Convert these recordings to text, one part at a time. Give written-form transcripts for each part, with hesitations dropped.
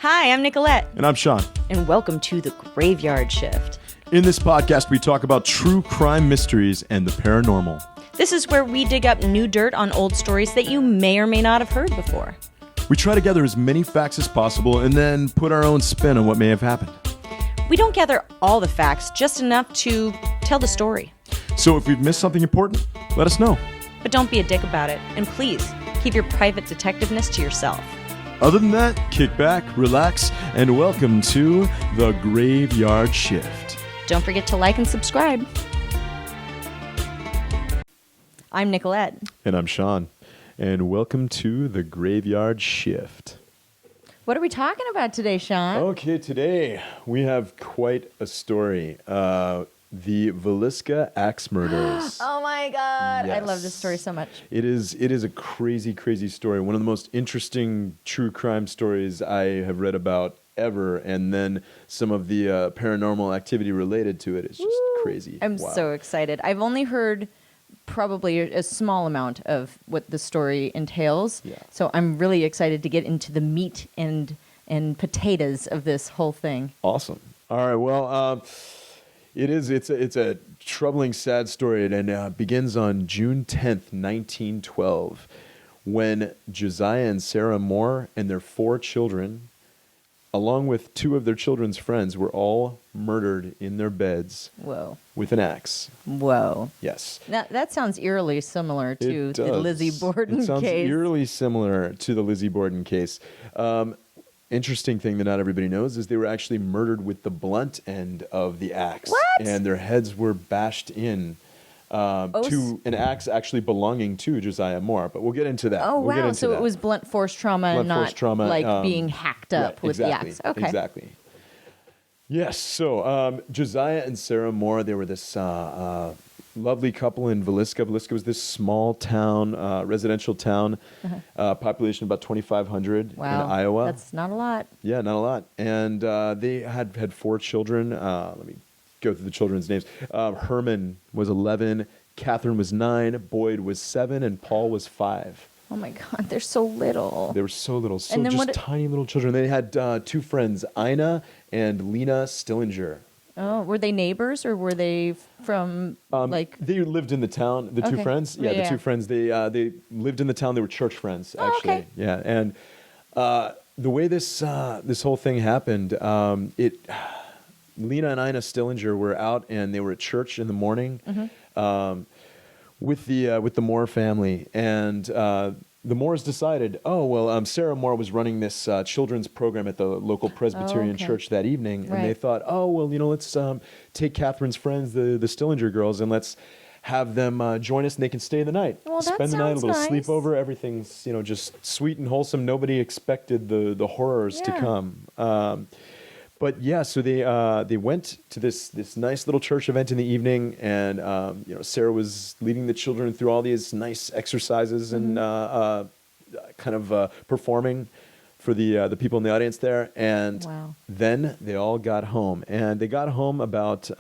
Hi, I'm Nicolette. And I'm Sean. And welcome to the Graveyard Shhift. In this podcast, we talk about true crime mysteries and the paranormal. This is where we dig up new dirt on old stories that you may or may not have heard before. We try to gather as many facts as possible and then put our own spin on what may have happened. We don't gather all the facts, just enough to tell the story. So if we've missed something important, let us know. But don't be a dick about it. And please, keep your private detectiveness to yourself. Other than that, kick back, relax, and welcome to the Graveyard Shhift. Don't forget to like and subscribe. I'm Nicolette. And I'm Sean. And welcome to the Graveyard Shhift. What are we talking about today, Sean? Okay, today we have quite a story. The Villisca Axe Murders. Oh my God. Yes. I love this story so much. It is a crazy, crazy story. One of the most interesting true crime stories I have read about ever. And then some of the paranormal activity related to it is just crazy. I'm so excited. I've only heard probably a small amount of what the story entails. Yeah. So I'm really excited to get into the meat and potatoes of this whole thing. Awesome. All right. Well, it's a troubling, sad story, and begins on June 10th, 1912, when Josiah and Sarah Moore and their 4 children, along with 2 of their children's friends, were all murdered in their beds. Whoa. With an axe. Whoa. Yes. That sounds eerily similar to It the does. Lizzie Borden It sounds case. eerily similar to the Lizzie Borden case. Interesting thing that not everybody knows is they were actually murdered with the blunt end of the axe. What? And their heads were bashed in to an axe actually belonging to Josiah Moore. But we'll get into that. Oh, We'll get wow. into So that. it was blunt force trauma, Blunt not force trauma, like being hacked up Right, with exactly, the axe. Okay. Exactly. Yes. So Josiah and Sarah Moore, they were this lovely couple in Villisca. Villisca was this small town, residential town, population about 2,500 Wow. in Iowa. That's not a lot. Yeah, not a lot. And they had 4 children. Let me go through the children's names. Herman was 11, Catherine was 9, Boyd was 7, and Paul was 5. Oh my God, they're so little. They were so little, And then just tiny little children. They had 2 friends, Ina and Lena Stillinger. Oh, were they neighbors or were they from They lived in the town. The 2 Okay. friends, Yeah. the 2 friends. They lived in the town. They were church friends, Oh, actually. okay. Yeah, and the way this whole thing happened, Lena and Ina Stillinger were out and they were at church in the morning with the Moore family, and the Moores decided, Sarah Moore was running this children's program at the local Presbyterian church that evening, and they thought, let's take Catherine's friends, the Stillinger girls, and let's have them join us, and they can stay the night, Well, that spend the night, a sounds little nice. sleepover. Everything's just sweet and wholesome. Nobody expected the horrors to Yeah. come. But yeah, so they went to this nice little church event in the evening, and Sarah was leading the children through all these nice exercises and kind of performing for the people in the audience there. And then they all got home, and they got home about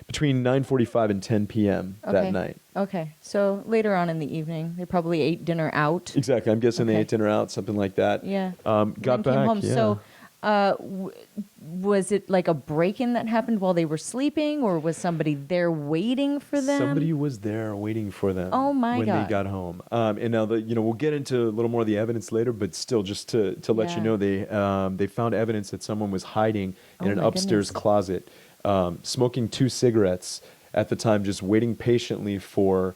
between 9:45 and 10 p.m. that night. Okay, so later on in the evening, they probably ate dinner out. Exactly, I'm guessing they Okay. ate dinner out, something like that. Yeah. Got Then back. came home. Yeah. So, was it like a break-in that happened while they were sleeping, or was somebody there waiting for them? Somebody was there waiting for them. Oh my when God. they got home. And now we'll get into a little more of the evidence later, but still, just to let you know, they found evidence that someone was hiding in an my upstairs goodness. closet, smoking 2 cigarettes at the time, just waiting patiently for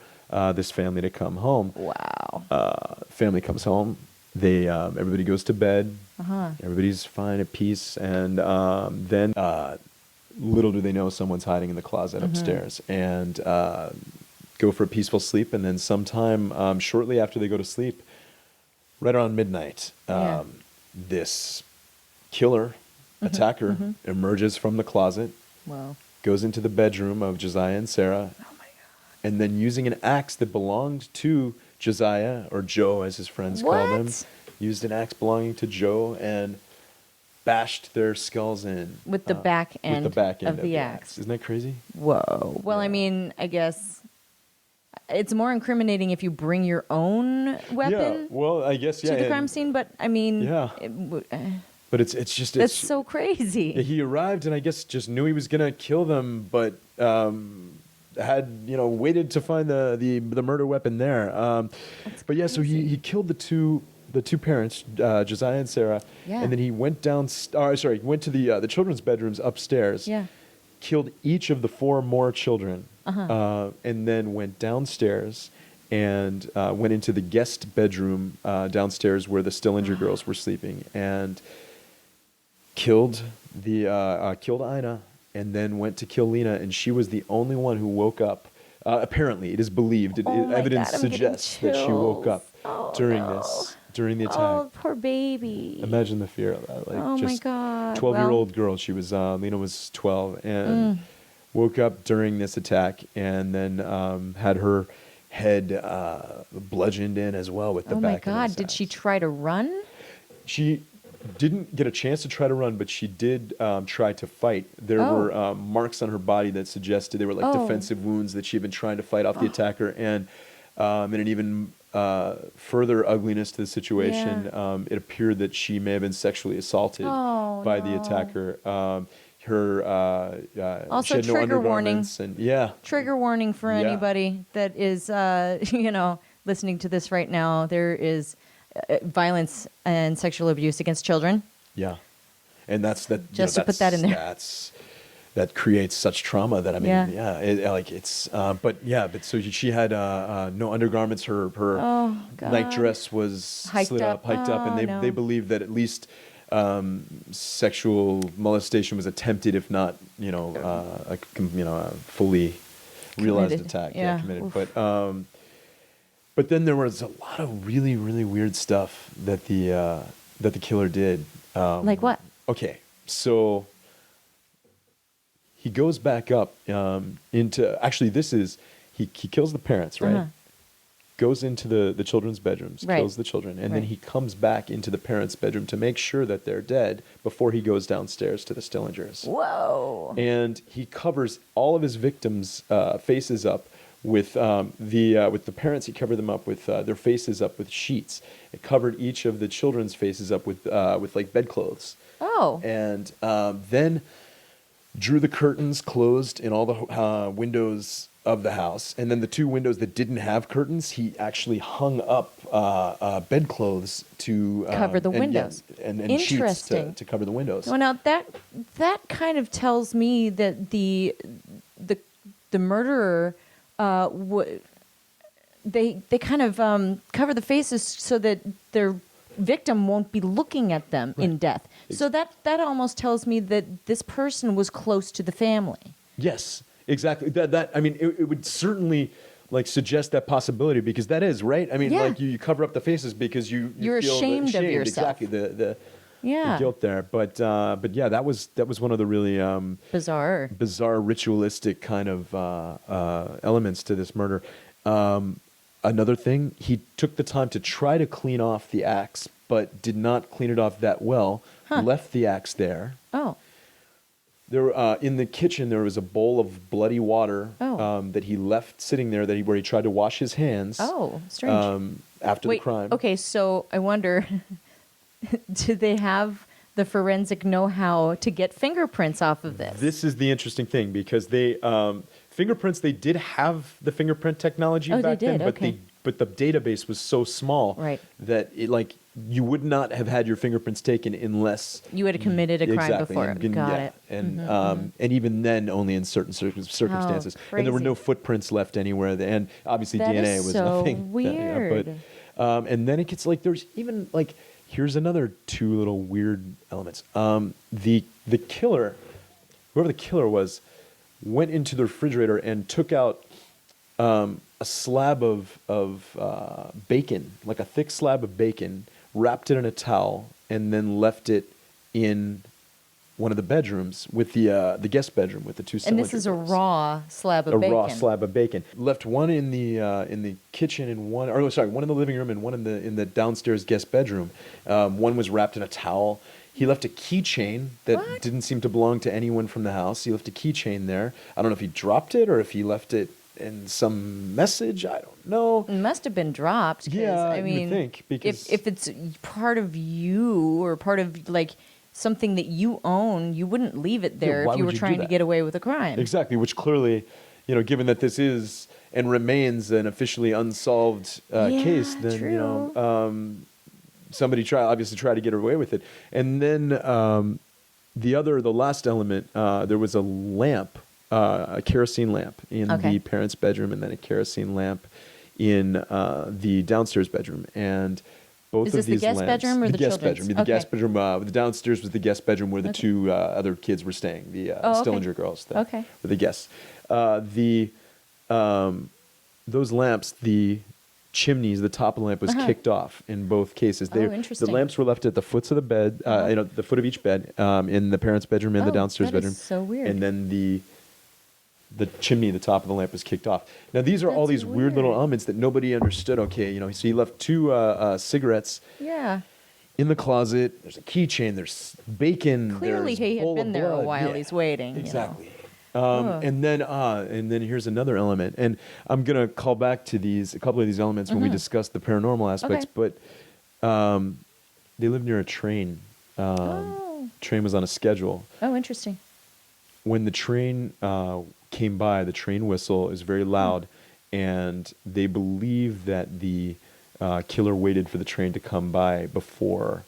this family to come home. Wow. Family comes home. They everybody goes to bed. Uh-huh. Everybody's fine at peace, and then little do they know someone's hiding in the closet upstairs, and go for a peaceful sleep. And then sometime shortly after they go to sleep, right around midnight, this killer attacker emerges from the closet, Wow. goes into the bedroom of Josiah and Sarah, and then using an axe that belonged to Josiah, or Joe as his friends call him, used an axe belonging to Joe and bashed their skulls in. With the back end, of the axe. Isn't that crazy? Whoa. Well, I mean, I guess it's more incriminating if you bring your own weapon Yeah, well, I guess, to the crime scene, but I mean, Yeah. But it's just That's so crazy. he arrived and I guess just knew he was gonna kill them, but had waited to find the murder weapon there. But yeah, so he killed the two parents, Josiah and Sarah, Yeah. and then he went went to the children's bedrooms upstairs. Yeah. Killed each of the 4 more children, Uh-huh. and then went downstairs and went into the guest bedroom downstairs where the Stillinger girls were sleeping, and killed Ina, and then went to kill Lena, and she was the only one who woke up. Apparently, it is believed. Oh my Evidence God, I'm getting suggests that she woke up chills. during the attack. Oh, poor baby. Imagine the fear of that. Like, Oh my just God. 12-year-old girl. She was Lena was 12 and woke up during this attack, and then had her head bludgeoned in as well with the Oh my back. of God. his Did she axe. try to run? She didn't get a chance to try to run, but she did try to fight. There were marks on her body that suggested they were like defensive wounds that she had been trying to fight off the attacker, and an even further ugliness to the situation. It appeared that she may have been sexually assaulted by the attacker. Also, she had no trigger warning. undergarments, and Trigger warning for anybody that is, listening to this right now. There is violence and sexual abuse against children. Yeah, and that's that. Just to put that in there. That creates such trauma that Yeah. but so she had no undergarments. Her night dress was Hiked hiked up, and they believed that at least sexual molestation was attempted, if not a fully realized Committed. attack. Yeah. Committed. Oof. But then there was a lot of really, really weird stuff that the killer did. Like what? Okay, so he goes back up into. Actually, he kills the parents, right? Uh-huh. Goes into the children's bedrooms, Right. kills the children, and then Right. he comes back into the parents' bedroom to make sure that they're dead before he goes downstairs to the Stillingers. Whoa. And he covers all of his victims' faces up with the parents. He covered them up with their faces up with sheets. It covered each of the children's faces up with like bedclothes. Oh. And then drew the curtains closed in all the windows of the house, and then the 2 windows that didn't have curtains, he actually hung up bedclothes to Cover the windows. and sheets Interesting. to cover the windows. Well, now that kind of tells me that the murderer they kind of cover the faces so that their victim won't be looking at them in death. So that almost tells me that this person was close to the family. Yes, exactly. That I mean, it would certainly like suggest that possibility, because that is right. I mean, Yeah. like you cover up the faces because you're You're ashamed of yourself. Exactly the Yeah. guilt there. But yeah, that was one of the really Bizarre. bizarre ritualistic kind of elements to this murder. Another thing, he took the time to try to clean off the axe, but did not clean it off that well. Left the axe there. Oh. There, in the kitchen, there was a bowl of bloody water Oh. that he left sitting there where he tried to wash his hands. Oh, strange. After Wait, the crime. okay, so I wonder, do they have the forensic know-how to get fingerprints off of this? This is the interesting thing, because they fingerprints. They did have the fingerprint technology Oh, they back then, did, okay. but the database was so small Right. that you would not have had your fingerprints taken unless You had committed a crime exactly, before. and- Got yeah, it. and and even then only in certain circumstances. And there were crazy. no footprints left anywhere, and obviously That DNA is was so nothing. weird. But and then it gets like there's even like here's another 2 little weird elements. The killer, whoever the killer was, went into the refrigerator and took out a slab of bacon, like a thick slab of bacon, wrapped it in a towel, and then left it in one of the bedrooms with the guest bedroom with the 2 And this is a girls. raw slab of A bacon. raw slab of bacon. Left one in the kitchen and one in the living room and one in the downstairs guest bedroom. One was wrapped in a towel. He left a keychain that What? didn't seem to belong to anyone from the house. He left a keychain there. I don't know if he dropped it or if he left it in some message. I don't know. It must have been dropped. 'Cause, Yeah, I you would mean, think, because- if it's part of you or part of like something that you own, you wouldn't leave it there why if you would were you do trying to that? get away with a crime. Exactly, which clearly, given that this is and remains an officially unsolved case, then true. somebody obviously tried to get away with it. And then the last element, there was a lamp, a kerosene lamp in the parents' bedroom, and then a kerosene lamp in the downstairs bedroom. And both Is of this the these guest lamps, bedroom or the guest children's? bedroom, the Okay. guest bedroom. The downstairs was the guest bedroom where the two other kids were staying, the Stillinger girls. Okay. Were the guests. Those lamps, the chimneys, the top of the lamp was kicked off in both cases. Interesting. The lamps were left at the foots of the bed, the foot of each bed, in the parents' bedroom and the downstairs that is bedroom. so weird. And then the chimney, the top of the lamp was kicked off. Now these are all That's these weird little weird. elements that nobody understood. Okay, so he left two cigarettes Yeah. in the closet. There's a keychain. There's bacon. Clearly, there's he had bowl been of there a blood. while. Yeah, He's waiting. exactly. Ugh. And then here's another element, and I'm gonna call back to a couple of these elements when we discuss the paranormal aspects. Okay. But they lived near a train. Train was on a schedule. Oh, interesting. When the train came by, the train whistle is very loud, and they believe that the killer waited for the train to come by before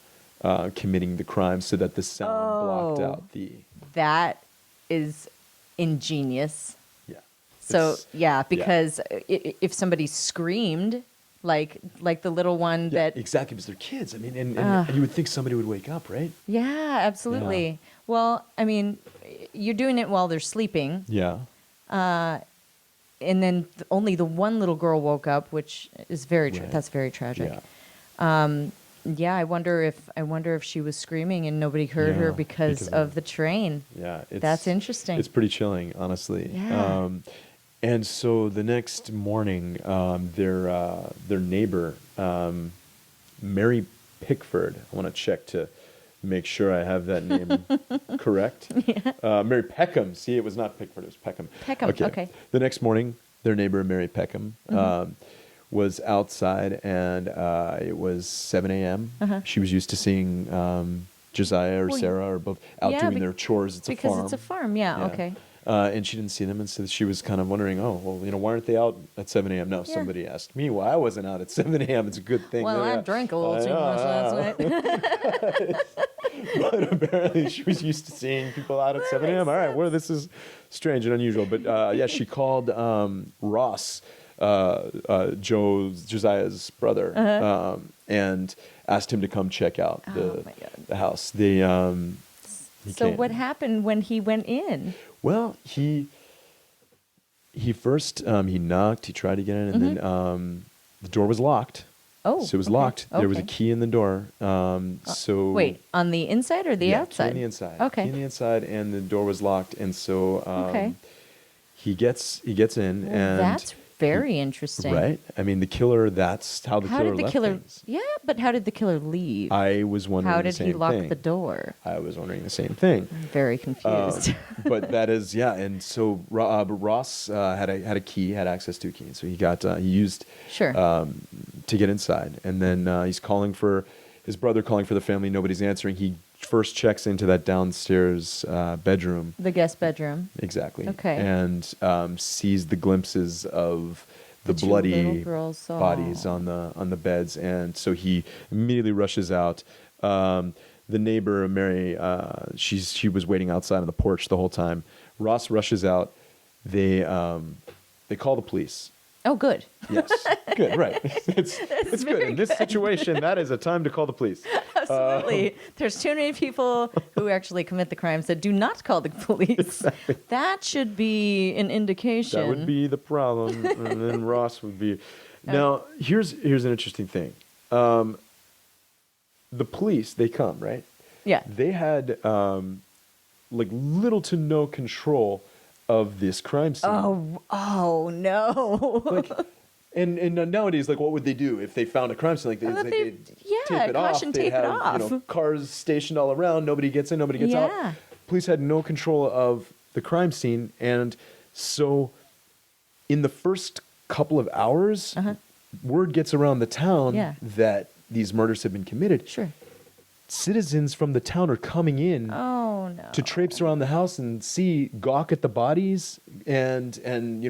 committing the crime, so that the sound blocked out the. That is ingenious. Yeah. So It's- yeah, because if somebody screamed, like the little one Yeah, that, exactly, because they're kids. I mean, and you would think somebody would wake up, right? yeah, absolutely. Yeah. Well, I mean, you're doing it while they're sleeping, Yeah. and then only the one little girl woke up, which is Right. that's very tragic. Yeah. Yeah, I wonder if she was screaming and nobody heard her Yeah, because of the train. Yeah. That's interesting. It's pretty chilling, honestly. Yeah. And so the next morning, their neighbor, Mary Pickford, I want to check to make sure I have that name correct. Yeah. Mary Peckham. See, it was not Pickford, it was Peckham. Peckham, okay. The next morning, their neighbor, Mary Peckham, was outside, and it was 7 a.m. She was used to seeing Josiah or Well, Sarah or both out yeah, doing their chores. It's a farm. Because it's a farm, yeah. Okay. And she didn't see them, and so she was kind of wondering, oh, well, why aren't they out at 7 a.m.? No, Yeah. somebody asked me why I wasn't out at 7 a.m. It's a good thing. Well, I drank a little too much last night. But apparently she was used to seeing people out at 7 a.m. All right, well, this is strange and unusual. But yeah, she called Ross, Josiah's brother, and asked him to come check out Oh, my God. the house. So what happened when he went in? Well, he first he knocked. He tried to get in, and then the door was locked. Oh, so it was okay, locked. There was a okay. key in the door. So Wait, on the inside or the yeah, outside? key on the inside. Okay. Key on the inside, and the door was locked. And so Okay. he gets in, Well, and that's very interesting. right. I mean, the killer. That's how the How killer did the left killer? things. Yeah, but how did the killer leave? I was wondering. How the did same he lock thing. the door? I was wondering the same thing. I'm very confused. But that is, yeah, and so Ross had a key, had access to a key, so he used Sure. to get inside, and then he's calling for his brother, calling for the family. Nobody's answering. He first checks into that downstairs bedroom, The guest bedroom. exactly, Okay. and sees the glimpses of the The two bloody little girls. Oh. bodies on the beds, and so he immediately rushes out. The neighbor, Mary, she was waiting outside on the porch the whole time. Ross rushes out. They call the police. Oh, good. Yes, good, right. It's good. very In this situation, that is a time to call the police. Absolutely. There's too many people who actually commit the crimes that do not call the police. That should be an indication. That would be the problem, and then Ross would be. Now, here's an interesting thing. The police, they come, right? Yeah. They had like little to no control of this crime scene. Oh no. Like, and nowadays, like, what would they do if they found a crime scene? Like, Well, they'd yeah, tape it off. caution They'd tape it have, off. cars stationed all around. Nobody gets in, nobody gets Yeah. out. Police had no control of the crime scene, and so in the first couple of hours, word gets around the town Yeah. that these murders have been committed. Sure. citizens from the town are coming in Oh no. to traipse around the house and gawk at the bodies and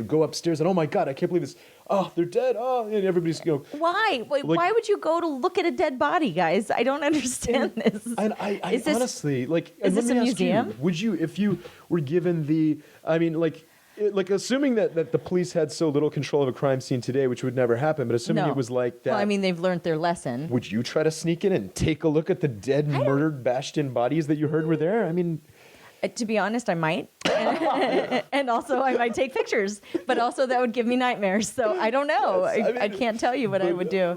go upstairs and, oh my God, I can't believe this. Oh, they're dead. Oh, and everybody's Why? Why would you go to look at a dead body, guys? I don't understand this. And I honestly, is this a museum? Would you, if you were given assuming that the police had so little control of a crime scene today, which would never happen, but assuming No. it was like that. Well, I mean, they've learned their lesson. Would you try to sneak in and take a look at the dead, murdered, bashed-in bodies that you heard were there? I mean, To be honest, I might. And also, I might take pictures. But also, that would give me nightmares. So I don't know. I can't tell you what I would do.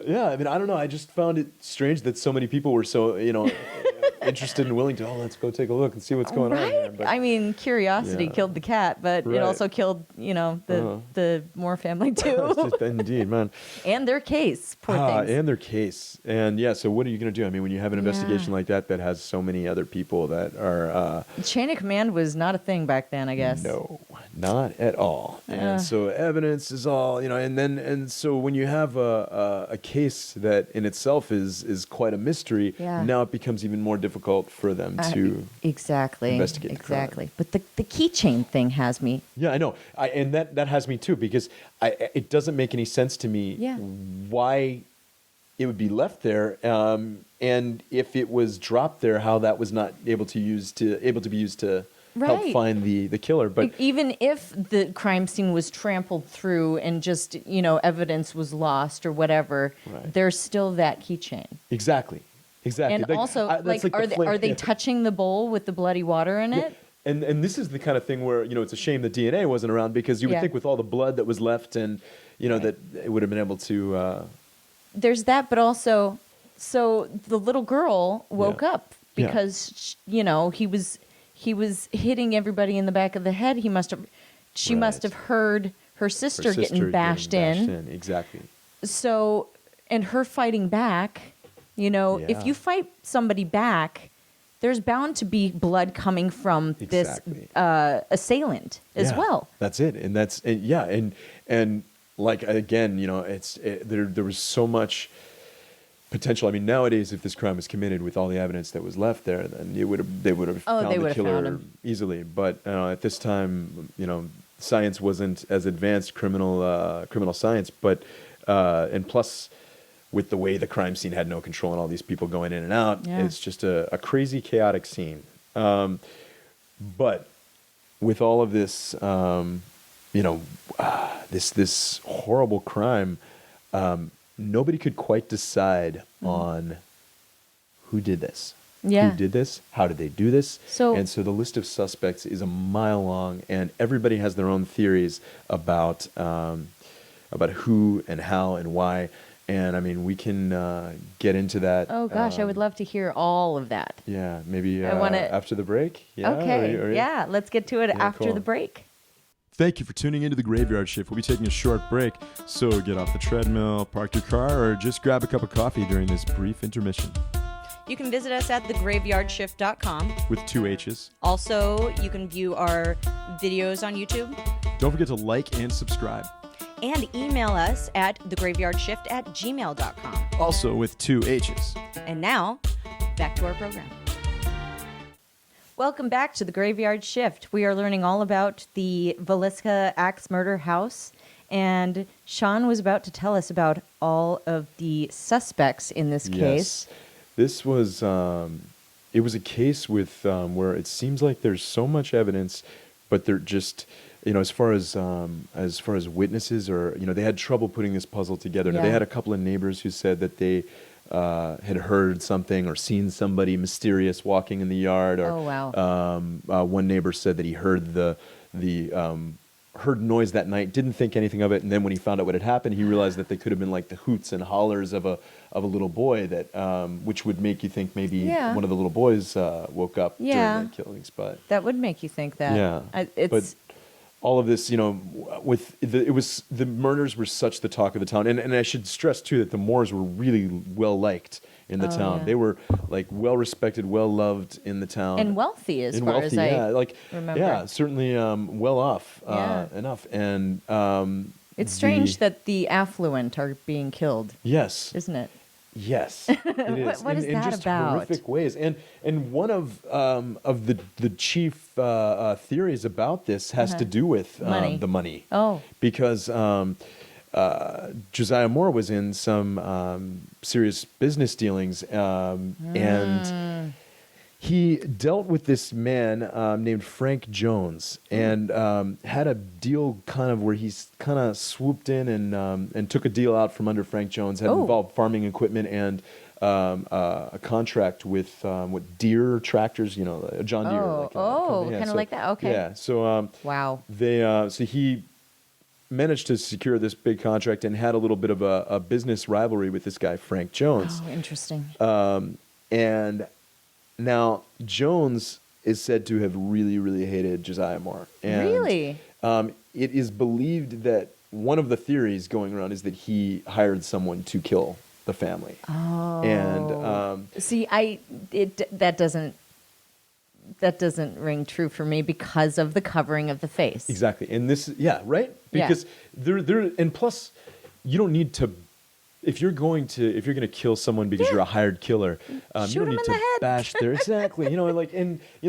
Yeah, I mean, I don't know. I just found it strange that so many people were so, interested and willing to, let's go take a look and see what's going on there. But, I mean, curiosity Yeah. killed the cat, but Right. it also killed, the Moore family too. indeed, man. And their case, poor things. And their case. And yeah, so what are you going to do? I mean, when you have an investigation like that has so many other people that are... Chain of command was not a thing back then, I guess. No, not at all. And so evidence is all, and so when you have a case that in itself is quite a mystery, Yeah. now it becomes even more difficult for them to exactly investigate the crime. exactly. But the keychain thing has me. Yeah, I know. And that has me too, because it doesn't make any sense to me Yeah. why it would be left there, and if it was dropped there, how that was not able to be used to help Right. find the killer. But Even if the crime scene was trampled through and just evidence was lost or whatever, Right. there's still that keychain. Exactly. And also, that's are the flame- they yeah. touching the bowl with the bloody water in it? And this is the kind of thing where it's a shame the DNA wasn't around, because you would Yeah. think with all the blood that was left and Right. that it would have been able to. There's that, but also, so the little girl woke Yeah. up Yeah. because he was hitting everybody in the back of the head. She must Right. have heard her sister getting bashed in. Exactly. So, and her fighting back, if Yeah. you fight somebody back, there's bound to be blood coming from Exactly. this assailant as Yeah, well. That's it, and like again, there was so much potential. I mean, nowadays, if this crime was committed with all the evidence that was left there, then they would have they found the would have killer found him. easily. But at this time, science wasn't as advanced, criminal science, but and plus, with the way the crime scene had no control and all these people going in and out, Yeah. it's just a crazy, chaotic scene. But with all of this, this horrible crime, nobody could quite decide on who did this. Yeah. Who did this? How did they do this? So- and so the list of suspects is a mile long, and everybody has their own theories about who and how and why. And I mean, we can get into that. Oh gosh, I would love to hear all of that. Yeah, maybe I wanna- after the break. Yeah, Okay, or- yeah, let's get to it after cool. the break. Thank you for tuning into the Graveyard Shift. We'll be taking a short break, so get off the treadmill, park your car, or just grab a cup of coffee during this brief intermission. You can visit us at thegraveyardshhift.com. With 2 H's. Also, you can view our videos on YouTube Don't forget to like and subscribe. and email us at thegraveyardshhift@gmail.com. Also with 2 H's. And now, back to our program. Welcome back to the Graveyard Shift. We are learning all about the Villisca Axe Murder House, and Sean was about to tell us about all of the suspects in this case. Yes. This was, it was a case with, where it seems like there's so much evidence, but they're just, as far as witnesses or, they had trouble putting this puzzle together. Now, they Yeah. had a couple of neighbors who said that they had heard something or seen somebody mysterious walking in the yard. Or, Oh, wow. one neighbor said that he heard heard noise that night, didn't think anything of it, and then when he found out what had happened, he realized that they could have been like the hoots and hollers of a little boy, that which would make you think maybe Yeah. one of the little boys woke up Yeah. during the killings. But That would make you think that. yeah, It's but all of this, the murders were such the talk of the town, and I should stress too that the Moores were really well liked in the town. yeah. They were like well respected, well loved in the town, and wealthy as and far wealthy, as yeah, I like remember. yeah, certainly well off Yeah. enough, and It's strange that the affluent are being killed, yes, isn't it? Yes, it is. What is in that just about? horrific ways. And one of the chief theories about this has to do with Money. the money. Oh. Because Josiah Moore was in some serious business dealings, and he dealt with this man named Frank Jones, and had a deal kind of where he's kind of swooped in and took a deal out from under Frank Jones. Had involved farming equipment and a contract with Deere tractors, a John Deere. Kind of like that. Okay. Yeah. So Wow. so he managed to secure this big contract and had a little bit of a business rivalry with this guy Frank Jones. Oh, interesting. And now Jones is said to have really, really hated Josiah Moore. And, Really? It is believed that one of the theories going around is that he hired someone to kill the family. Oh. And See, that doesn't ring true for me because of the covering of the face. exactly. And this, yeah, right? Yeah. Because there, and plus, you don't need to. If you're going to kill someone because you're a hired killer, you Shoot don't him need in to the head. bash their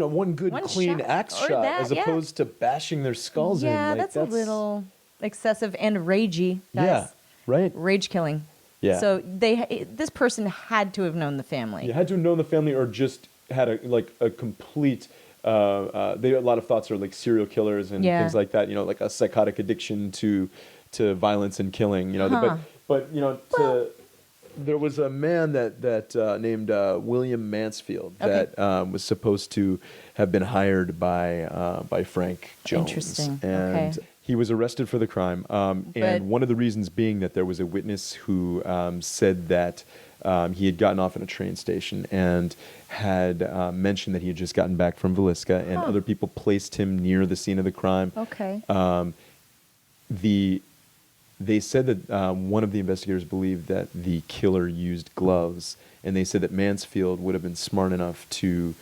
one good One clean shot axe or shot that, as yeah. opposed to bashing their skulls in. Yeah, Like, that's a little excessive and ragey. Guys. Yeah, right. Rage killing. Yeah. So this person had to have known the family. You had to have known the family, or just had a complete. They had a lot of thoughts are like serial killers and things like that. Like a psychotic addiction to violence and killing. But there was a man that named William Mansfield that was supposed to have been hired by Frank Jones. Interesting. And Okay. he was arrested for the crime. But- And one of the reasons being that there was a witness who said that he had gotten off at a train station and had mentioned that he had just gotten back from Villisca, and other people placed him near the scene of the crime. Okay. They said that one of the investigators believed that the killer used gloves, and they said that Mansfield would have been smart enough to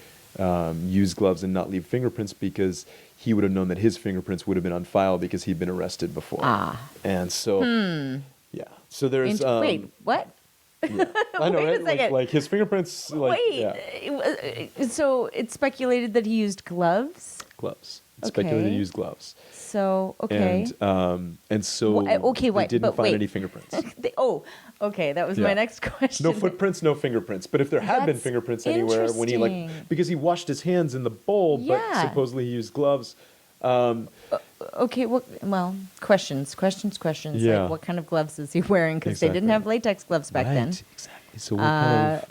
use gloves and not leave fingerprints because he would have known that his fingerprints would have been on file because he'd been arrested before. And so, yeah. So there's Wait, what? yeah. I know, Wait a right? second. Like his fingerprints. So it's speculated that he used gloves. Gloves. It's speculated Okay. he used gloves. So okay. And so okay, wait, they didn't but find wait. any fingerprints. Okay. That was Yeah. my next question. No footprints, no fingerprints. But if there had been That's fingerprints anywhere, when he interesting. because he washed his hands in the bowl, but Yeah. supposedly he used gloves. Okay, well, questions. Yeah. Like, what kind of gloves is he wearing? Because they didn't Exactly. have latex gloves back then. Exactly. So what kind of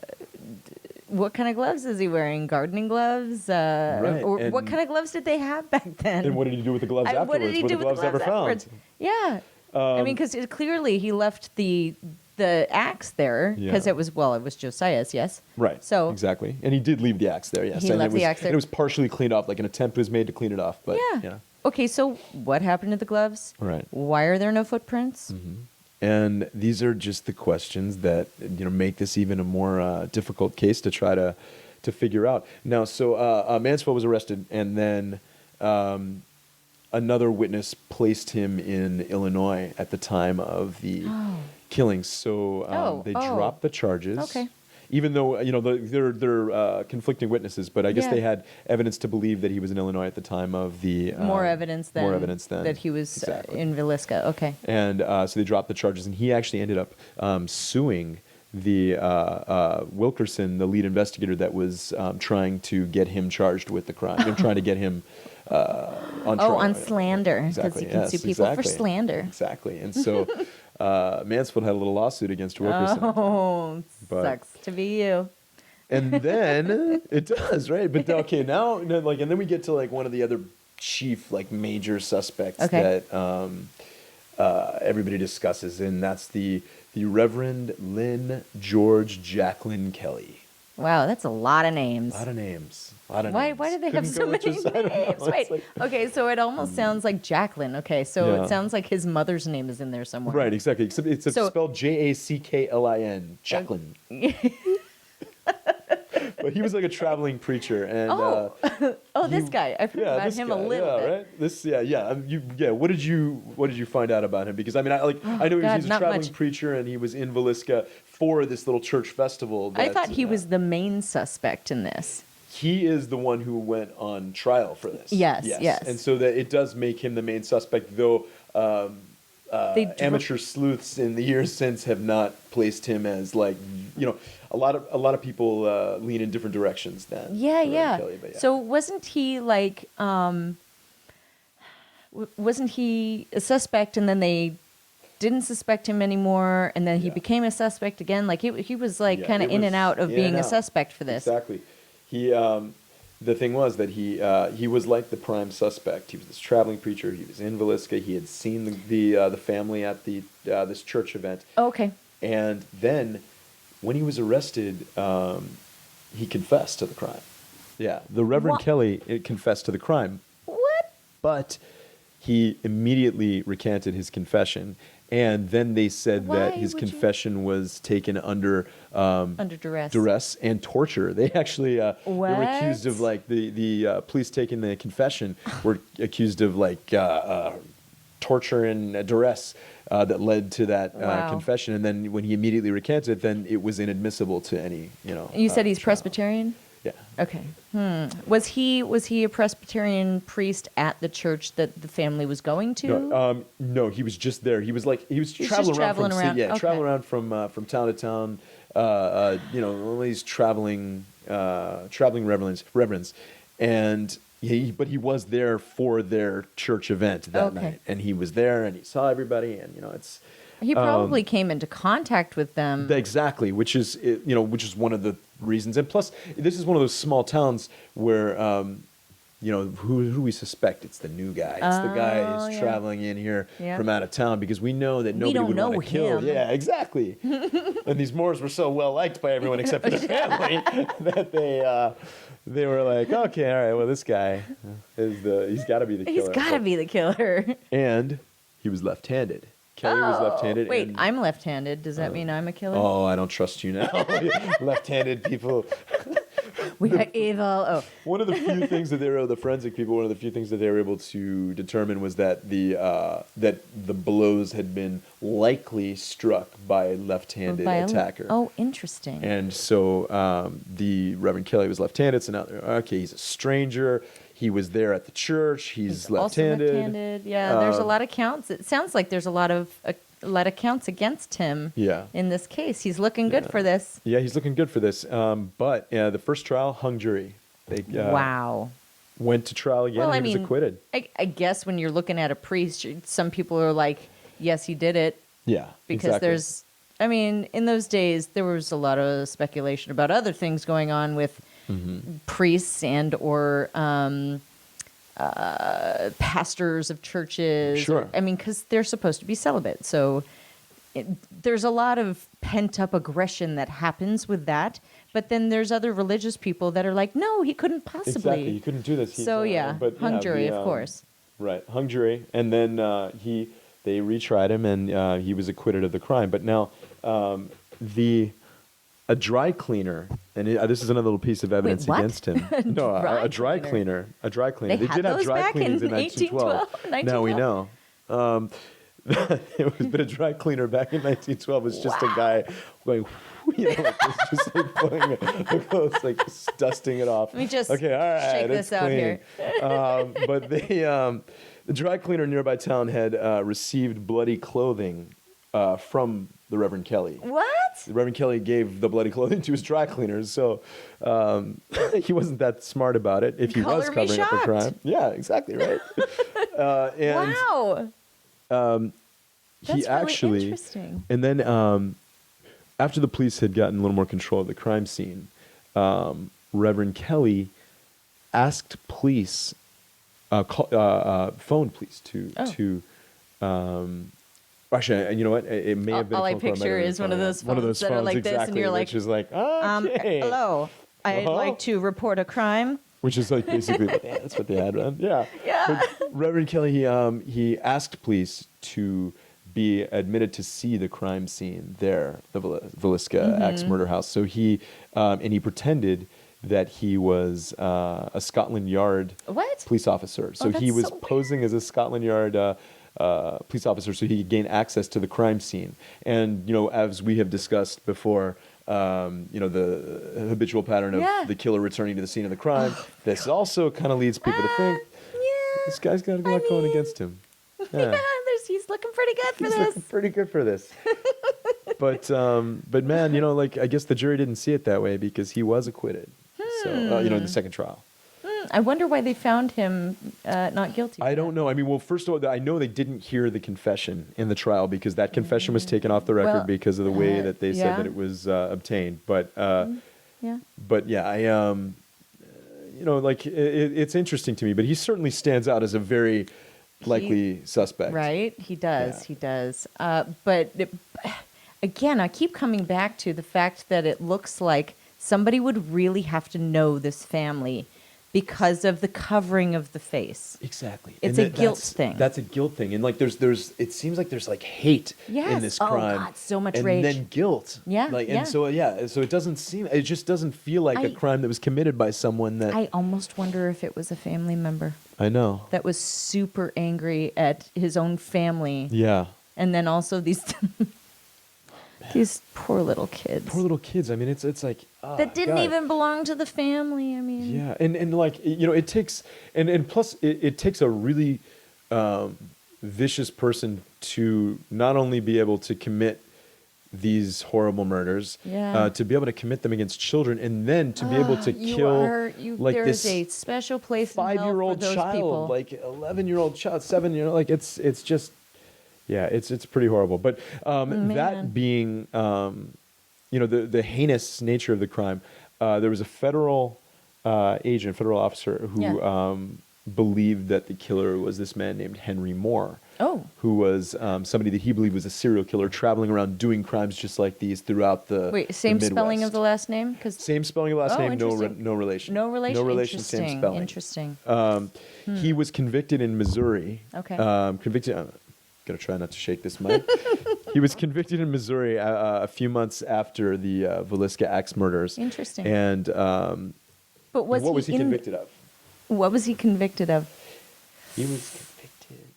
What kind of gloves is he wearing? Gardening gloves? Right, Or and- what kind of gloves did they have back then? and what did he do with the gloves afterwards? What did he Were do the with gloves the ever gloves found? afterwards? Yeah. I mean, because clearly he left the axe there because Yeah. it was Josiah's, yes? Right. So exactly, and he did leave the axe there. Yes, He and left it was, the axe there. And it was partially cleaned off. Like an attempt was made to clean it off, but yeah. Okay, so what happened to the gloves? Right. Why are there no footprints? And these are just the questions that make this even a more difficult case to try to figure out. Now, so Mansfield was arrested, and then another witness placed him in Illinois at the time of the killings. So they dropped the charges. Okay. Even though they're conflicting witnesses, but I guess Yeah. they had evidence to believe that he was in Illinois at the time of the More evidence than that he was Exactly. in Villisca. Okay. And so they dropped the charges, and he actually ended up suing the Wilkerson, the lead investigator that was trying to get him charged with the crime, and trying to get him on trial. On slander, because Exactly, you can yes, sue people for exactly. slander. Exactly. And so Mansfield had a little lawsuit against Wilkerson. Oh, But- sucks to be you. And then it does, right? But okay, now and then we get to one of the other chief major suspects Okay. that everybody discusses, and that's the Reverend Lynn George Jacqueline Kelly. Wow, that's a lot of names. A lot of names. Why do they have Couldn't so go with many just- I don't know. names? It's Wait, okay, so it almost sounds like Jacqueline. Okay, so Yeah. it sounds like his mother's name is in there somewhere. Right, exactly. Except it's So- spelled Jacklin. Jacqueline. But he was like a traveling preacher, and This guy. I've heard about this him guy, a little yeah, bit. Right? This, What did you find out about him? Because I know God, he's a not traveling much. preacher, and he was in Villisca for this little church festival. I thought he was the main suspect in this. He is the one who went on trial for this. Yes. And so that it does make him the main suspect, though amateur sleuths in the years since have not placed him as like, a lot of people lean in different directions then. Yeah. Kelly, but So wasn't he like, wasn't he a suspect and then they didn't suspect him anymore and then he became a suspect again? Like he was like kind of in and out of being a suspect for this. Exactly. He, the thing was that he was like the prime suspect. He was this traveling preacher. He was in Villisca. He had seen the family at this church event. Oh, okay. And then when he was arrested, he confessed to the crime. Yeah, the Reverend Kelly confessed to the crime. What? But he immediately recanted his confession. And then they said that his confession was taken under duress and torture. They actually they were accused of like the police taking the confession were accused of like torture and duress that led to that confession. And then when he immediately recanted, then it was inadmissible to any You said he's Presbyterian? Yeah. Okay. Was he a Presbyterian priest at the church that the family was going to? No, he was just there. He was traveling around. Traveling around from town to town. All these traveling reverends, and but he was there for their church event that night, and he was there and he saw everybody, and it's. He probably came into contact with them. Exactly, which is one of the reasons. And plus, this is one of those small towns where, who we suspect it's the new guy. It's the guy who's traveling in here from out of town because we know that nobody would want to kill him. Yeah, exactly. And these Moors were so well liked by everyone except for the family that they were like, okay, all right, well, this guy he's got to be the killer. He's got to be the killer. And he was left-handed. Kelly was left-handed. Wait, I'm left-handed. Does that mean I'm a killer? Oh, I don't trust you now. Left-handed people. We are evil. Oh. One of the few things that the forensic people, one of the few things that they were able to determine was that the blows had been likely struck by a left-handed attacker. Oh, interesting. And so the Reverend Kelly was left-handed. So now, he's a stranger. He was there at the church. He's left-handed. Also left-handed. Yeah, there's a lot of counts. It sounds like there's a lot of counts against him. Yeah. In this case, he's looking good for this. Yeah, he's looking good for this. But the first trial, hung jury. They went to trial again. Well, and he was acquitted. I guess when you're looking at a priest, some people are like, "Yes, he did it." Yeah, because there's. I mean, in those days, there was a lot of speculation about other things going on with. Priests and or pastors of churches. Sure. Because they're supposed to be celibate. So there's a lot of pent-up aggression that happens with that. But then there's other religious people that are like, no, he couldn't possibly. Exactly, he couldn't do this. Hung jury, of course. Right, hung jury. And then they retried him and he was acquitted of the crime. But now a dry cleaner, and this is another little piece of evidence against him. No, a dry cleaner. A dry cleaner. They did have dry cleanings in 1812. Now we know. But a dry cleaner back in 1912 was just a guy going, just like pulling the clothes, like just dusting it off. Let me just all right, shake this out here. But the dry cleaner in nearby town had received bloody clothing from the Reverend Kelly. What? The Reverend Kelly gave the bloody clothing to his dry cleaners, so he wasn't that smart about it. If he was covering up a crime, yeah, exactly right. Wow. He actually, really interesting. And then after the police had gotten a little more control of the crime scene, Reverend Kelly asked police, phoned police to. Actually, you know what? It may have been. All I picture is one of those phones that are like exactly, this, and you're like, which is like, okay. Hello, I'd like to report a crime. Which is like basically that's what they had, right? Yeah. Yeah. But Reverend Kelly, he asked police to be admitted to see the crime scene there, the Villisca Axe Murder House. So he pretended that he was a Scotland Yard police officer. So he was posing as a Scotland Yard police officer so he could gain access to the crime scene. And, you know, as we have discussed before, you know, the habitual pattern of the killer returning to the scene of the crime. This also kind of leads people to think, this guy's got a lot going against him. Yeah. He's looking pretty good for He's this. looking pretty good for this. But man, you know, like I guess the jury didn't see it that way because he was acquitted. So, you know, in the second trial. I wonder why they found him not guilty. I don't know. I mean, well, first of all, I know they didn't hear the confession in the trial because that confession was taken off the record because of the way that they said that it was obtained. But I you know, like it's interesting to me. But he certainly stands out as a very likely suspect. Right? He does. Yeah. He does. Again, I keep coming back to the fact that it looks like somebody would really have to know this family because of the covering of the face. Exactly. It's a guilt thing. That's a guilt thing. And like there's it seems like there's like hate in this crime. Oh God, so much and rage. then guilt. Yeah. Like yeah. and so it just doesn't feel like a crime that was committed by someone that I almost wonder if it was a family member I know. that was super angry at his own family. Yeah. And then also these these poor little kids. Poor little kids. I mean, it's like that didn't God. even belong to the family. I mean, Yeah, and like you know, it takes and plus it takes a really vicious person to not only be able to commit these horrible murders, to be able to commit them against children, and then to be able to kill like there's this a special place in hell for 5-year-old those child, people. like 11-year-old child, 7-year-old, like it's just. Yeah, it's pretty horrible. But that being, you know, the heinous nature of the crime, there was a federal federal officer who believed that the killer was this man named Henry Moore. Oh. Who was somebody that he believed was a serial killer traveling around doing crimes just like these throughout the Same the spelling of Midwest. the last name? Same spelling of the last name, no interesting. relation. No relation? No relation, same Interesting. spelling. Interesting. He was convicted in Missouri. Okay. Convicted. I'm gonna try not to shake this mic. He was convicted in Missouri a few months after the Villisca Axe murders. Interesting. And But what was he convicted of? What was he convicted of? He was convicted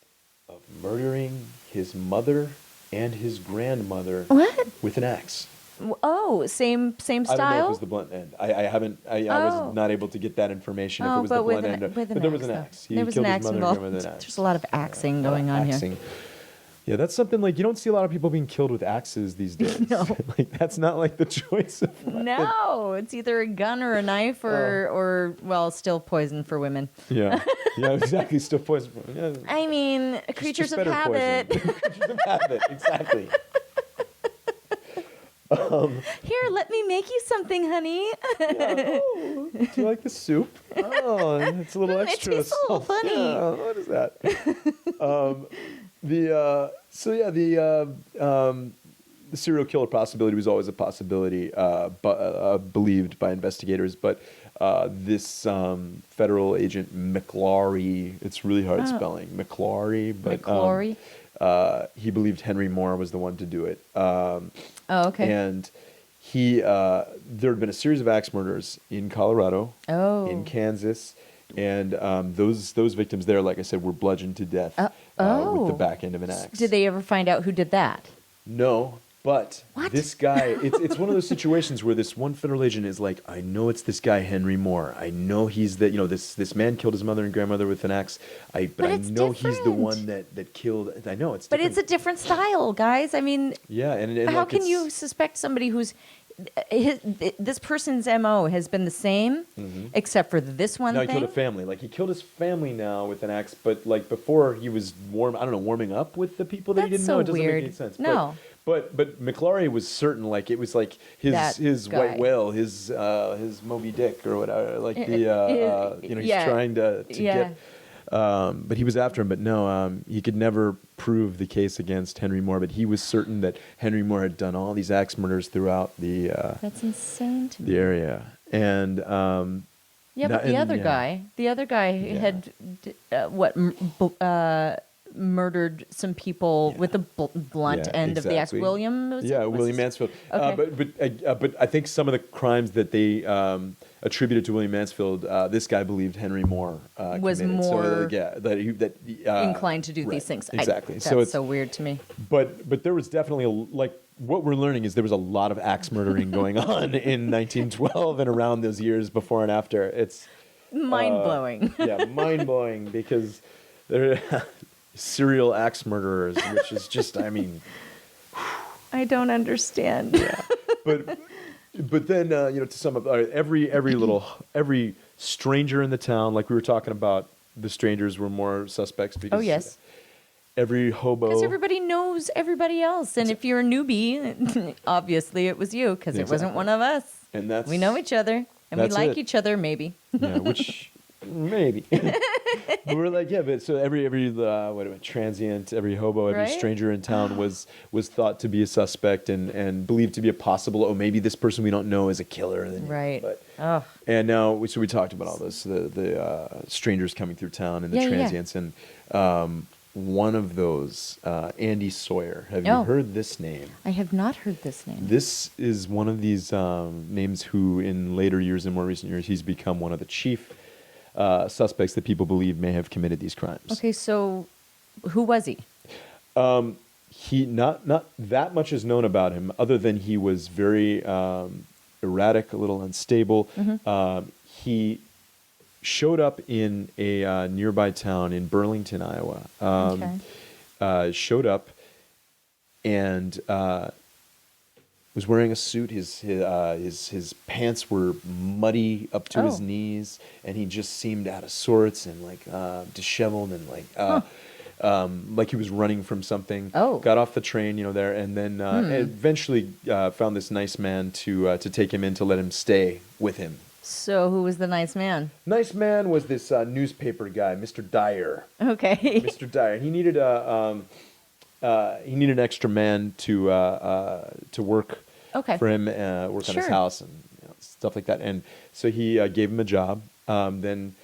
of murdering his mother and his grandmother What? with an axe. Oh, same I don't know if it style? was the blunt end. I was not able to get that information if it was the blunt end. But there was an axe. He There was an killed his axe mother and involved. grandmother with an axe. There's a lot of axing going on here. Axing. Yeah, that's something like you don't see a lot of people being killed with axes these days. No. Like that's not like the choice of weapon. No, it's either a gun or a knife or well, still poison for women. Yeah, exactly. Still poison. Yeah. I mean, creatures Just of better habit. poison. Creatures of habit, exactly. Here, let me make you something, honey. Oh, do you like the soup? Oh, it's a little It extra. tastes a little salt. funny. Yeah, what is that? The serial killer possibility was always a possibility, believed by investigators. But this federal agent McClaury, it's really hard spelling, McClaury, but McClaury? He believed Henry Moore was the one to do it. Oh, okay. And there had been a series of axe murders in Colorado, in Kansas, and those victims there, like I said, were bludgeoned to death with the back end of an axe. Did they ever find out who did that? No, but What? this guy, it's one of those situations where this one federal agent is like, I know it's this guy Henry Moore. I know he's this man killed his mother and grandmother with an axe. But I it's know he's the different. one that killed. I know it's But different. it's a different style, guys. I mean, yeah, and how like can it's- you suspect somebody who's this person's MO has been the same, except for this one No, he thing? killed a family. Like he killed his family now with an axe, but like before he was warming up with the people that he That's didn't so know. It doesn't weird. make any sense. No. But McClaury was certain. Like it was like That his guy. white whale, his Moby Dick or whatever. Like he's yeah. trying to get. But he was after him. But no, he could never prove the case against Henry Moore. But he was certain that Henry Moore had done all these axe murders throughout the That's insane to me. the area. And Yeah, but the other guy had murdered some people with the blunt end of the axe. William, was it? William Mansfield. Okay. But I think some of the crimes that they attributed to William Mansfield, this guy believed Henry Moore Was committed. more inclined to do these things. Exactly. That's So it's so weird to me. But there was definitely like what we're learning is there was a lot of axe murdering going on in 1912 and around those years before and after. It's Mind blowing. yeah, mind blowing because they're serial axe murderers, which is just, I mean, I don't understand. yeah. But then to sum up, every stranger in the town, like we were talking about, the strangers were more suspects because Oh, yes. every hobo. Because everybody knows everybody else. And if you're a newbie, obviously it was you because it wasn't Exactly. one of us. And that's We know each other and we that's like it. each other, maybe. Yeah, which maybe. But we're like, yeah, but so every transient, every hobo, every Right? stranger in town was thought to be a suspect and believed to be a possible, oh, maybe this person we don't know is a killer. And then, Right. But, Oh, and now, so we talked about all this, the strangers coming through town and the Yeah, yeah. transients. And one of those, Andy Sawyer. Have you Oh. heard this name? I have not heard this name. This is one of these names who, in later years and more recent years, he's become one of the chief suspects that people believe may have committed these crimes. Okay, so who was he? He not that much is known about him, other than he was very erratic, a little unstable. He showed up in a nearby town in Burlington, Iowa. Showed up and was wearing a suit. His pants were muddy up to his knees, and he just seemed out of sorts and like disheveled and like he was running from something. Oh. Got off the train, there, and then eventually found this nice man to take him in to let him stay with him. So who was the nice man? Nice man was this newspaper guy, Mr. Dyer. Okay. Mr. Dyer. He needed an extra man to work Okay. for him, work on his Sure. house and stuff like that. And so he gave him a job. Then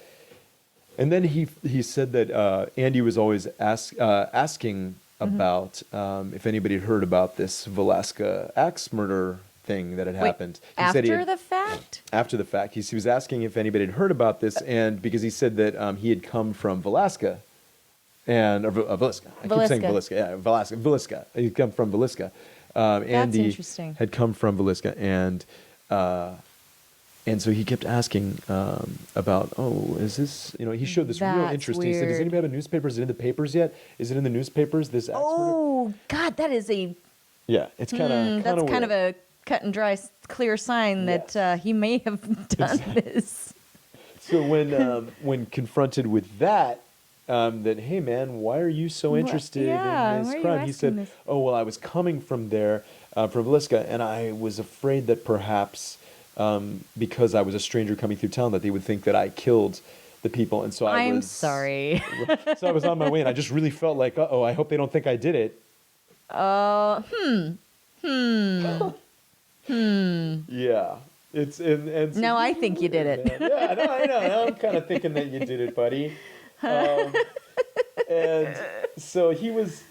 he said that Andy was always asking about if anybody had heard about this Villisca Axe murder thing that had happened. He said he After had- the fact? After the fact, he was asking if anybody had heard about this, and because he said that he had come from Villisca, or Villisca. I keep saying Villisca. Villisca. Yeah, Villisca. He'd come from Villisca. Andy interesting. had come from Villisca, and so he kept asking about, oh, is this? He showed this real That's interest. He said, "Does weird. anybody have a newspaper? Is it in the papers yet? Is it in the newspapers? This axe murder?" Oh, God, that is Yeah, it's kind of that's kind of a cut and dry, clear sign that Yes. he may have done this. So when confronted with that, that, hey man, why are you so interested yeah, in why are this you crime? He asking said, this? oh well, I was coming from there, from Villisca, and I was afraid that perhaps because I was a stranger coming through town, that they would think that I killed the people, and so I'm sorry. So I was on my way, and I just really felt like, uh-oh, I hope they don't think I did it. Yeah. It's and so No, I think you did it. Yeah, no, I know. Now I'm kind of thinking that you did it, buddy. And so he was,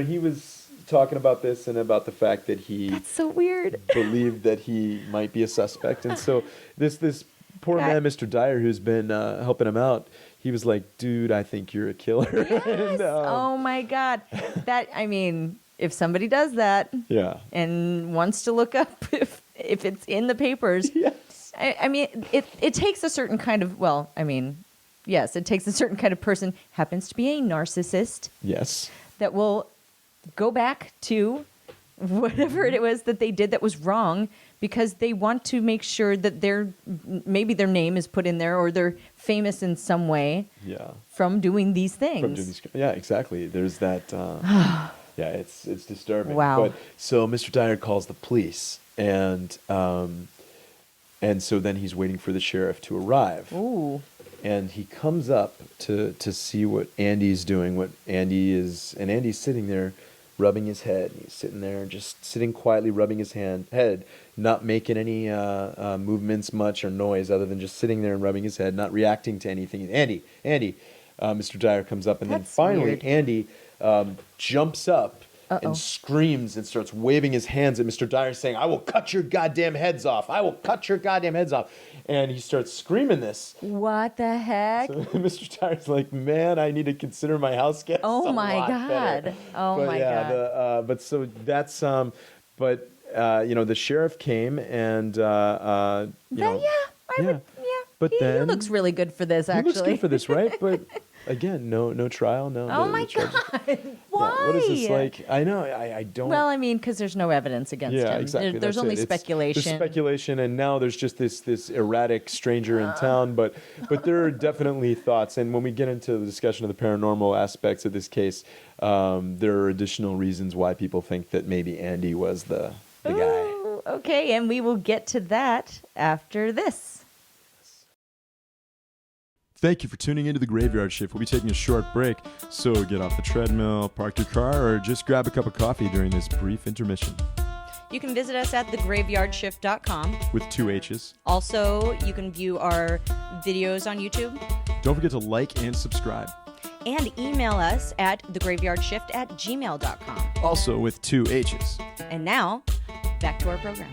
he was talking about this and about the fact that he That's so weird. believed that he might be a suspect. And so this poor man, Mr. Dyer, who's been helping him out, he was like, dude, I think you're a killer. And, Oh my God. If somebody does that yeah. and wants to look up if it's in the papers, Yes. it takes a certain kind of, yes, it takes a certain kind of person, happens to be a narcissist, Yes. that will go back to whatever it was that they did that was wrong because they want to make sure that maybe their name is put in there or they're famous in some way Yeah. from doing these things. From doing these, yeah, exactly. There's that. Yeah, it's disturbing. Wow. But so Mr. Dyer calls the police, and so then he's waiting for the sheriff to arrive. Ooh. And he comes up to see what Andy's doing. And Andy's sitting there, rubbing his head. He's sitting there, just sitting quietly, rubbing his head, not making any movements much or noise, other than just sitting there and rubbing his head, not reacting to anything. Andy. Mr. Dyer comes up, and then That's finally weird. Andy jumps up and screams and starts waving his hands at Mr. Dyer, saying, "I will cut your goddamn heads off. I will cut your goddamn heads off." And he starts screaming this. What the heck? So Mr. Dyer's like, "Man, I need to consider my house guests." Oh a my lot God. better." Oh But my yeah, God. but so that's the sheriff came and But he then looks really good for this, he actually. looks good for this, right? But again, no trial, no. Oh no my charges. God. Why? Yeah, what is this like? I know, I don't. Well, I mean, because there's no evidence against Yeah, him. exactly. There's that's only it. speculation. There's speculation, and now there's just this erratic stranger in town. But there are definitely thoughts, and when we get into the discussion of the paranormal aspects of this case, there are additional reasons why people think that maybe Andy was the guy. Ooh, okay, and we will get to that after this. Thank you for tuning into the Graveyard Shift. We'll be taking a short break, so get off the treadmill, park your car, or just grab a cup of coffee during this brief intermission. You can visit us at thegraveyardshhift.com. With 2 H's. Also, you can view our videos on YouTube Don't forget to like and subscribe. and email us at thegraveyardshhift@gmail.com. Also with 2 H's. And now, back to our program.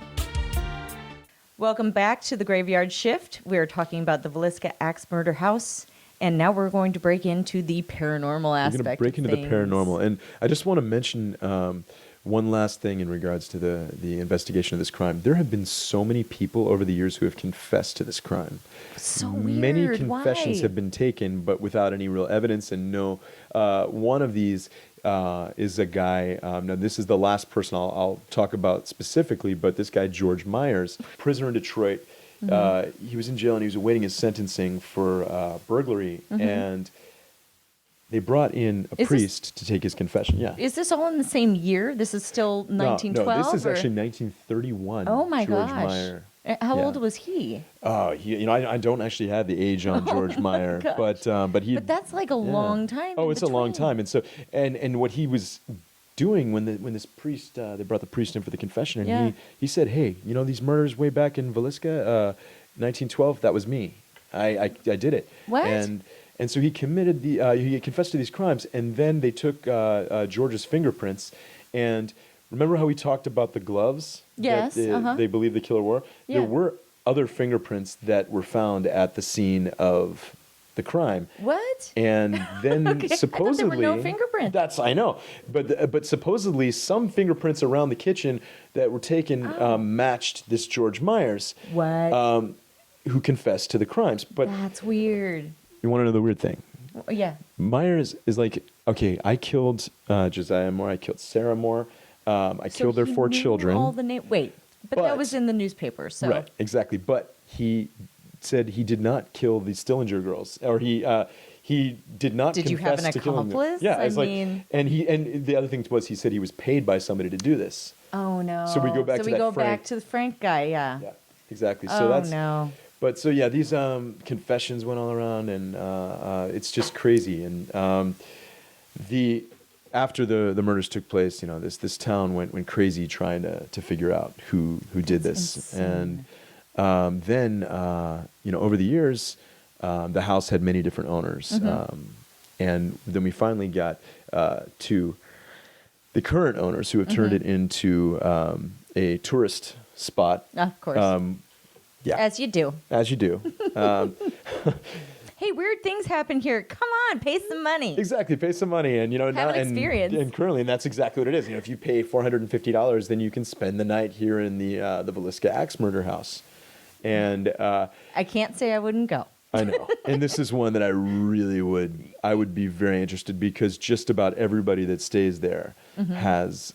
Welcome back to the Graveyard Shift. We're talking about the Villisca Axe Murder House, and now we're going to break into the paranormal aspect. We're going to break into the paranormal, and I just want to mention one last thing in regards to the investigation of this crime. There have been so many people over the years who have confessed to this crime. So weird. Many confessions Why? have been taken, but without any real evidence, and no. One of these is a guy. Now, this is the last person I'll talk about specifically, but this guy, George Myers, prisoner in Detroit. He was in jail and he was awaiting his sentencing for burglary, and they brought in a priest to take his confession. Yeah. Is this all in the same year? This is still 1912? No, this is actually 1931. Oh my George gosh. Meyer. How Yeah. old was he? Oh, I don't actually have the age on George Meyer, gosh. but he. But that's like a long time. Oh, in it's a long between. time, and so and what he was doing when this priest they brought the priest in for the confession, and Yeah. he said, "Hey, these murders way back in Villisca, 1912, that was me. I did it." What? And so he committed he confessed to these crimes, and then they took George's fingerprints. And remember how we talked about the gloves? Yes, that they believe the killer wore? Yeah. There were other fingerprints that were found at the scene of the crime. What? And then Okay, I thought supposedly there were no fingerprints. I know, but supposedly some fingerprints around the kitchen that were taken matched this George Myers, What? who confessed to the crimes. But That's weird. you want to know the weird thing? Yeah. Myers is like, okay, I killed Josiah Moore, I killed Sarah Moore, I So killed their he 4 knew children. All the Wait, but that But- was in the newspaper, so. Right, exactly. But he said he did not kill the Stillinger girls, or he did not. Did you have confess an to killing them. accomplice? Yeah, I it's like, mean- and the other thing was he said he was paid by somebody to do this. Oh no. So we go back to we that go Frank- back to the Frank guy, yeah. Yeah, exactly. So Oh that's no. But so yeah, these confessions went all around, and it's just crazy. And after the murders took place, this town went crazy trying to figure out who did this. insane. And then over the years, the house had many different owners, and then we finally got to the current owners who have turned it into a tourist spot. Of course. Yeah, As you do. as you do. Hey, weird things happen here. Come on, pay some money. Exactly, pay some money, and Have an and experience. And currently, and that's exactly what it is. If you pay $450, then you can spend the night here in the Villisca Axe Murder House, and I can't say I wouldn't go. I know, and this is one that I would be very interested, because just about everybody that stays there has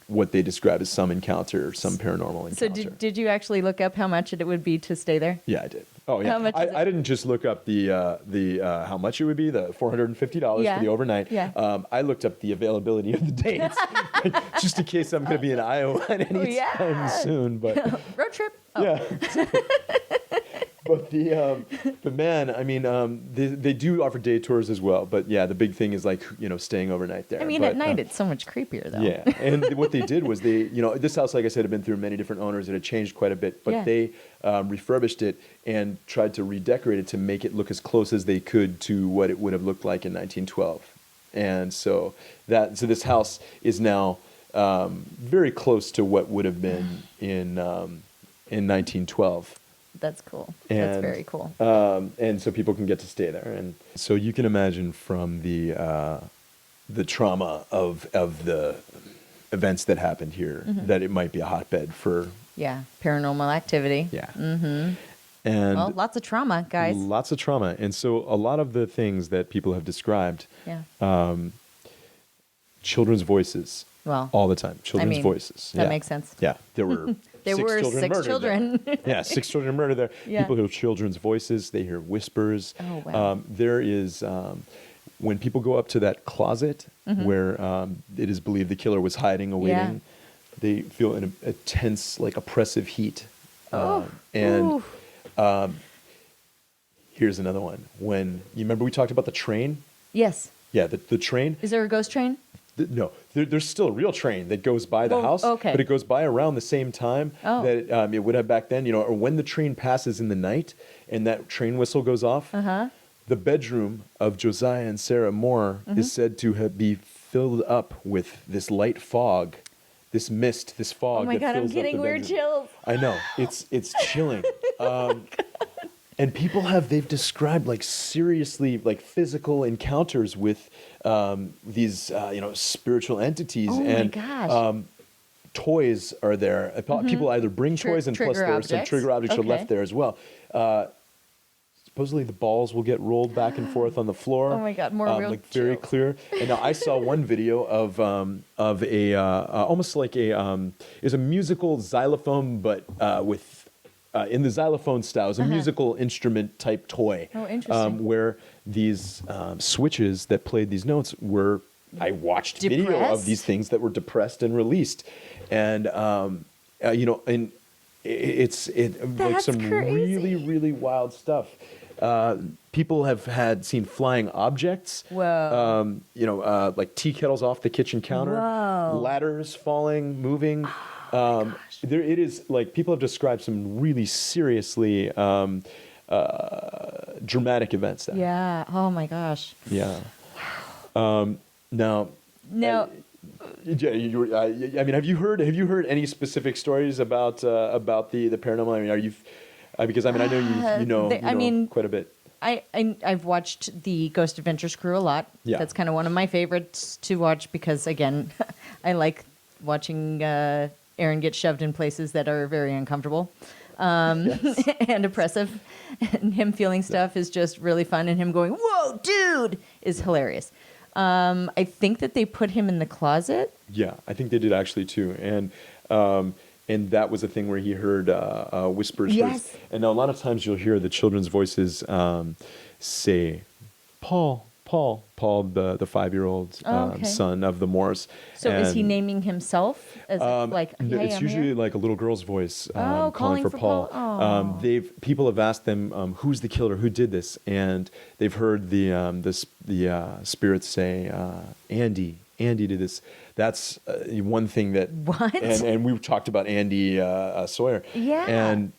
what they describe as some encounter, some paranormal encounter. So did you actually look up how much it would be to stay there? Yeah, I did. Oh yeah, How much is it? I didn't just look up the how much it would be, the $450 Yeah. for the overnight. Yeah. I looked up the availability of the dates, just in case I'm going to be in Iowa any Yeah. time soon. But Road trip? Oh. yeah. But man, I mean, they do offer day tours as well. But yeah, the big thing is staying overnight there. I mean, But, at night it's so much creepier, though. yeah, and what they did was this house, like I said, had been through many different owners. It had changed quite a bit, but Yeah. they refurbished it and tried to redecorate it to make it look as close as they could to what it would have looked like in 1912. And so this house is now very close to what would have been in 1912. That's cool. And, That's very cool. And so people can get to stay there. And so you can imagine from the trauma of the events that happened here that it might be a hotbed for paranormal activity. Yeah. Mm-hmm. And well, lots of trauma, guys. Lots of trauma. And so a lot of the things that people have described, children's voices. Well, all the time. Children's voices. That makes sense. Yeah. There were there were six children. Yeah, 6 children murdered there. Yeah. People hear children's voices. They hear whispers. Oh, wow. There is, when people go up to that closet where it is believed the killer was hiding, awaiting, they feel a tense, like oppressive heat. Here's another one. When you remember we talked about the train? Yes. Yeah, the train. Is there a ghost train? No, there's still a real train that goes by the house, but it goes by around the same time that it would have back then. Or when the train passes in the night and that train whistle goes off, the bedroom of Josiah and Sarah Moore is said to be filled up with this light fog, this mist, this fog. Oh my God, I'm getting weird chills. I know, it's chilling. And people they've described like seriously like physical encounters with these spiritual entities. Oh and my gosh. Toys are there. People either bring toys and plus there's some trigger objects are left there as well. Supposedly the balls will get rolled back and forth on the floor. Oh my God, more real like very clear. And now I saw one video of a almost like is a musical xylophone, but with in the xylophone style, is a musical instrument type toy. Oh, interesting. Where these switches that played these notes were, I watched video of these things that were depressed and released, and and it's like some crazy. really wild stuff. People have seen flying objects. Whoa. Like tea kettles off the kitchen counter. Whoa. Ladders falling, moving. It is like people have described some really seriously dramatic events there. Yeah. Oh my gosh. Yeah. Now. Have you heard any specific stories about the paranormal? I mean, are you? Because I know you know quite a bit. I've watched the Ghost Adventures crew a lot. Yeah. That's kind of one of my favorites to watch because, again, I like watching Aaron get shoved in places that are very uncomfortable and oppressive. And him feeling stuff is just really fun. And him going, "Whoa, dude," is hilarious. I think that they put him in the closet. Yeah, I think they did actually too. And that was a thing where he heard whispers. Yes. And now a lot of times you'll hear the children's voices say, Paul, the 5-year-old son of the Moors. So is he naming himself as like? No, hey, it's I'm usually here? like a little girl's voice calling for for Paul. Paul. People have asked them, "Who's the killer? Who did this?" And they've heard the spirits say, "Andy did this." That's one thing that. What? And we talked about Andy Sawyer. Yeah. And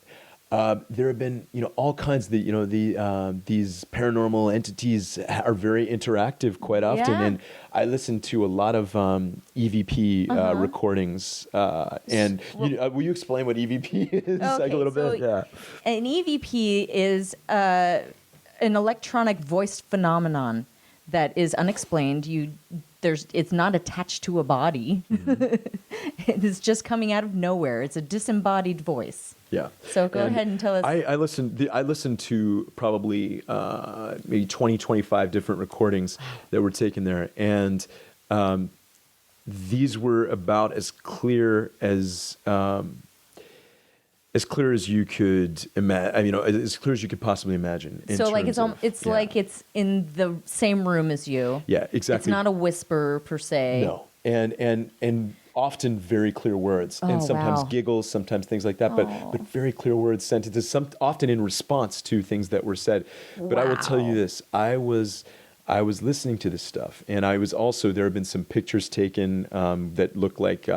there have been, all kinds of these paranormal entities are very interactive quite often. Yeah. And I listen to a lot of EVP recordings. And will you explain what EVP is like a little bit? Yeah. An EVP is an electronic voice phenomenon that is unexplained. It's not attached to a body. It is just coming out of nowhere. It's a disembodied voice. Yeah. So go ahead and tell us. I listened to probably maybe 20, 25 different recordings that were taken there. And these were about as clear as you could imagine. As clear as you could possibly imagine. So like it's like it's in the same room as you. Yeah, exactly. It's not a whisper per se. No, and often very clear words, and sometimes giggles, sometimes things like that. But very clear words, sentences, often in response to things that were said. But I will tell you this: I was I was listening to this stuff, and I was also, there have been some pictures taken that look like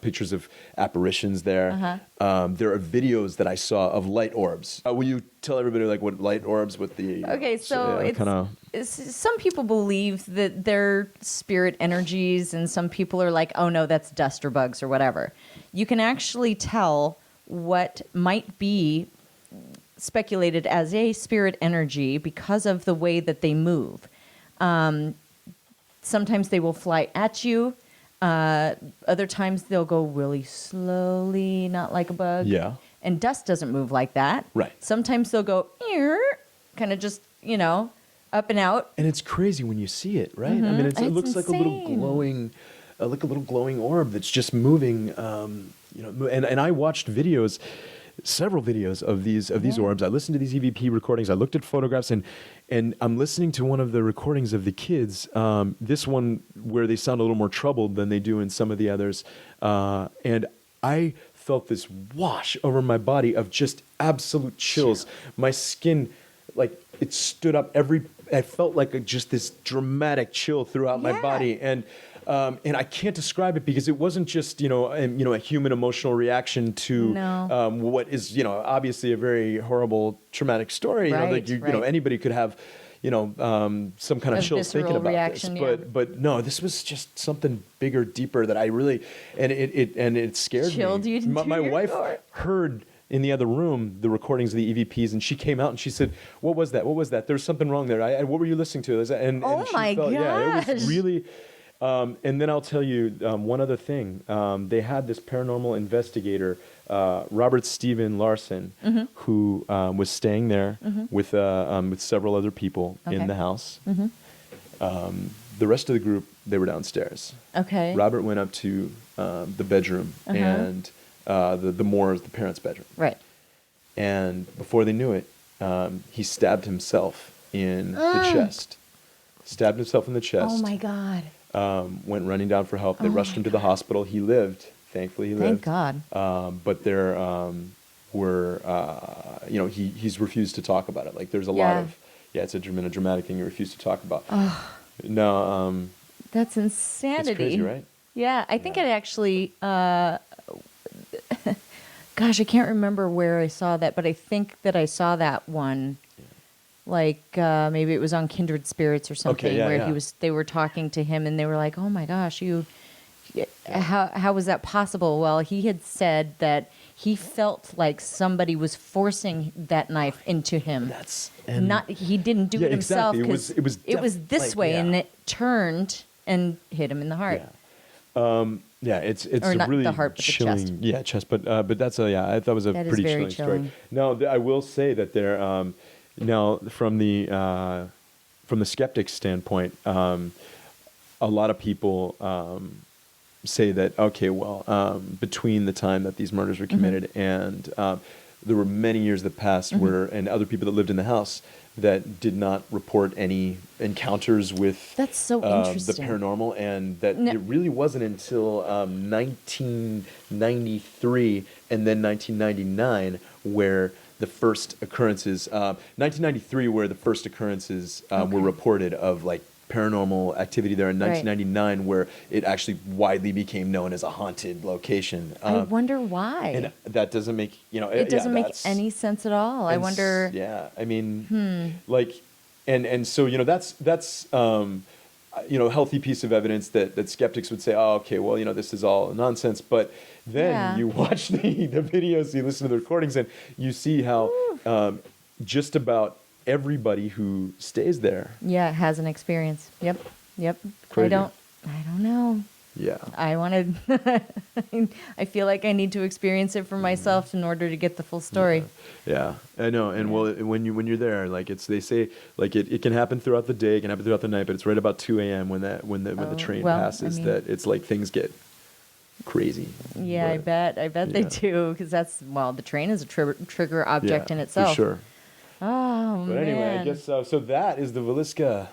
pictures of apparitions there. There are videos that I saw of light orbs. Will you tell everybody like what light orbs, what the Okay, so kinda... some people believe that they're spirit energies, and some people are like, oh no, that's dust or bugs or whatever. You can actually tell what might be speculated as a spirit energy because of the way that they move. Sometimes they will fly at you. Other times they'll go really slowly, not like a bug. Yeah. And dust doesn't move like that. Right. Sometimes they'll go kind of just, up and out. And it's crazy when you see it, right? I mean, it looks like a little glowing orb that's just moving. And I watched several videos of these orbs. I listened to these EVP recordings. I looked at photographs, and I'm listening to one of the recordings of the kids. This one where they sound a little more troubled than they do in some of the others, and I felt this wash over my body of just absolute chills. My skin, like, it stood up I felt like just this dramatic chill throughout my body, and I can't describe it because it wasn't just a human emotional reaction to what is obviously a very horrible traumatic story. Right, Anybody could have some kind of chills thinking about reaction, this, but no, this was just something bigger, deeper that I really it scared Chilled me. you to My your wife core. heard in the other room the recordings of the EVPs, and she came out and she said, "What was that? What was that? There's something wrong there. What were you listening to?" And she my felt, yeah, it was gosh. really. And then I'll tell you one other thing. They had this paranormal investigator, Robert Stephen Larson, who was staying there with several other people in the house. The rest of the group, they were downstairs. Okay. Robert went up to the bedroom and the Moore's, the parents' bedroom. Right. And before they knew it, he stabbed himself in the chest. Stabbed himself in the chest. Oh my God. Went running down for help. They rushed him to the hospital. He lived. Thankfully, he lived. Thank God. But there were, he's refused to talk about it. Like there's a lot of, it's been a dramatic thing he refused to talk about. No, That's insanity. it's crazy, right? Yeah, I think it actually. Gosh, I can't remember where I saw that, but I think that I saw that one. Like maybe it was on Kindred Spirits or something, where they were talking to him, and they were like, "Oh my gosh, how was that possible?" Well, he had said that he felt like somebody was forcing that knife into him. He didn't do it himself. Exactly. It was this way, and it turned and hit him in the heart. It's Or a not really the heart, but the chilling, chest. chest. But that's I thought it was a That is pretty very chilling story. Now I will say that there. Now, from the skeptic's standpoint, a lot of people say that between the time that these murders were committed and there were many years that passed and other people that lived in the house that did not report any encounters with That's so the interesting. paranormal, and that it really wasn't until 1993 and then 1999 where the first occurrences, 1993, where the first occurrences were reported of like paranormal activity there, in 1999, where it actually widely became known as a haunted location. I wonder why. And that doesn't make it doesn't make any sense at all. I wonder. Yeah, I mean, like, and so that's a healthy piece of evidence that skeptics would say, oh, okay, well, this is all nonsense, but. Then you watch the videos, you listen to the recordings, and you see how just about everybody who stays there. Yeah, has an experience. Yep. Crazy. I don't know. Yeah. I wanted. I feel like I need to experience it for myself in order to get the full story. Yeah, I know. And well, when you're there, like they say, like it can happen throughout the day, it can happen throughout the night, but it's right about 2 a.m. when the train passes that it's like things get crazy. Yeah, but I bet they do, because the train is a trigger object in itself. For sure. Oh, But anyway, I guess so that is the Villisca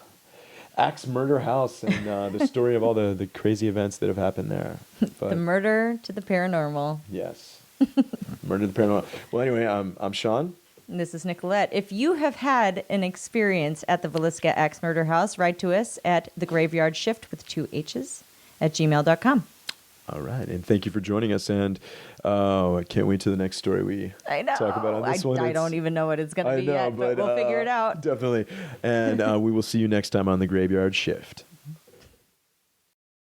Axe Murder House, and the story of all the crazy events that have happened there. But, the murder to the paranormal. yes. Murder to the paranormal. Well, anyway, I'm Sean. And this is Nicolette. If you have had an experience at the Villisca Axe Murder House, write to us at the Graveyard Shhift with 2 H's at gmail.com. All right, and thank you for joining us. And I can't wait to the next story we I know. talk about on this one. I don't even know what it's going to I be know, yet, but we'll figure it out. Definitely. And we will see you next time on the Graveyard Shift.